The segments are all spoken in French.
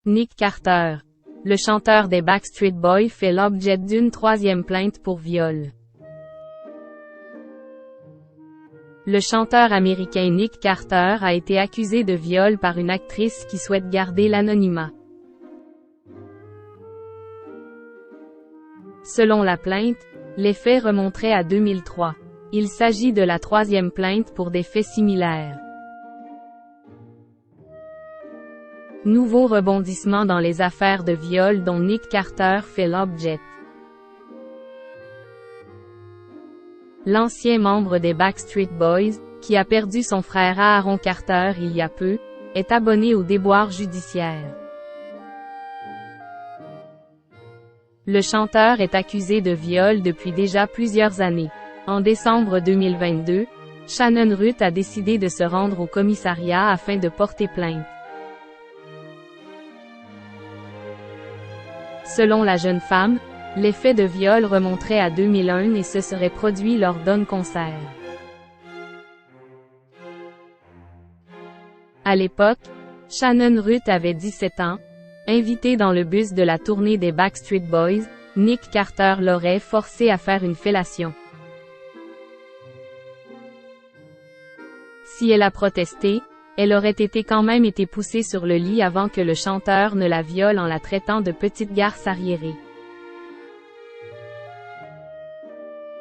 Nick Carter. Le chanteur des Backstreet Boys fait l'objet d'une troisième plainte pour viol. Le chanteur américain Nick Carter a été accusé de viol par une actrice qui souhaite garder l'anonymat. Selon la plainte, les faits remonteraient à 2003. Il s'agit de la troisième plainte pour des faits similaires. Nouveau rebondissement dans les affaires de viol dont Nick Carter fait l'objet. L'ancien membre des Backstreet Boys, qui a perdu son frère Aaron Carter il y a peu, est abonné au déboire judiciaire. Le chanteur est accusé de viol depuis déjà plusieurs années. En décembre 2022, Shannon Ruth a décidé de se rendre au commissariat afin de porter plainte. Selon la jeune femme, les faits de viol remonteraient à 2001 et se seraient produits lors d'un concert. À l'époque, Shannon Ruth avait 17 ans. Invité dans le bus de la tournée des Backstreet Boys, Nick Carter l'aurait forcé à faire une fellation. Si elle a protesté, elle aurait quand même été poussée sur le lit avant que le chanteur ne la viole en la traitant de petite garce arriérée.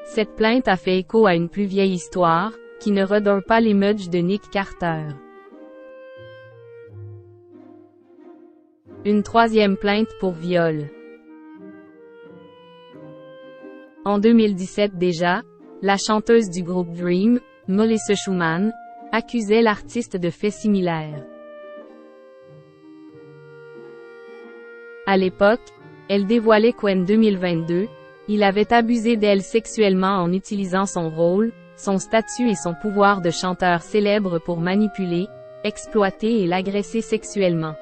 Cette plainte a fait écho à une plus vieille histoire, qui ne redore pas l'image de Nick Carter. Une troisième plainte pour viol. En 2017 déjà, la chanteuse du groupe Dream, Melissa Schumann, accusait l'artiste de faits similaires. À l'époque, elle dévoilait qu'en 2022, il avait abusé d'elle sexuellement en utilisant son rôle, son statut et son pouvoir de chanteur célèbre pour manipuler, exploiter et l'agresser sexuellement.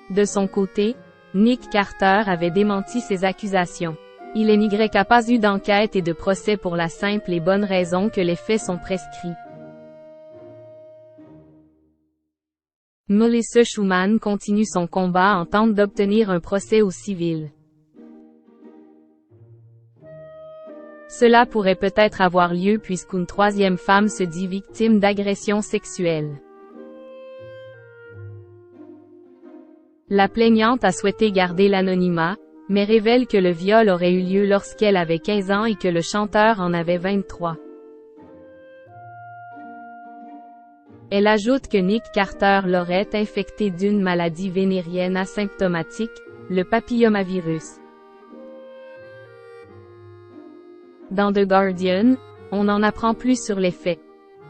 De son côté, Nick Carter avait démenti ces accusations. Il n'y a pas eu d'enquête et de procès pour la simple et bonne raison que les faits sont prescrits. Melissa Schumann continue son combat en tente d'obtenir un procès au civil. Cela pourrait peut-être avoir lieu puisqu'une troisième femme se dit victime d'agressions sexuelles. La plaignante a souhaité garder l'anonymat, mais révèle que le viol aurait eu lieu lorsqu'elle avait 15 ans et que le chanteur en avait 23. Elle ajoute que Nick Carter l'aurait infecté d'une maladie vénérienne asymptomatique, le papillomavirus. Dans The Guardian, on en apprend plus sur les faits.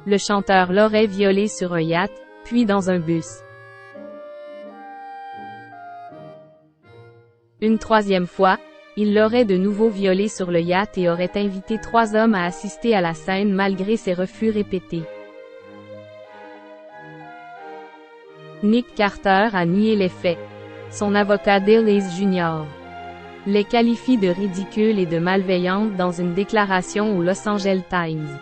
Le chanteur l'aurait violée sur un yacht, puis dans un bus. Une troisième fois, il l'aurait de nouveau violée sur le yacht et aurait invité 3 hommes à assister à la scène malgré ses refus répétés. Nick Carter a nié les faits. Son avocat Dale Hayes Jr. les qualifie de ridicules et de malveillantes dans une déclaration au Los Angeles Times.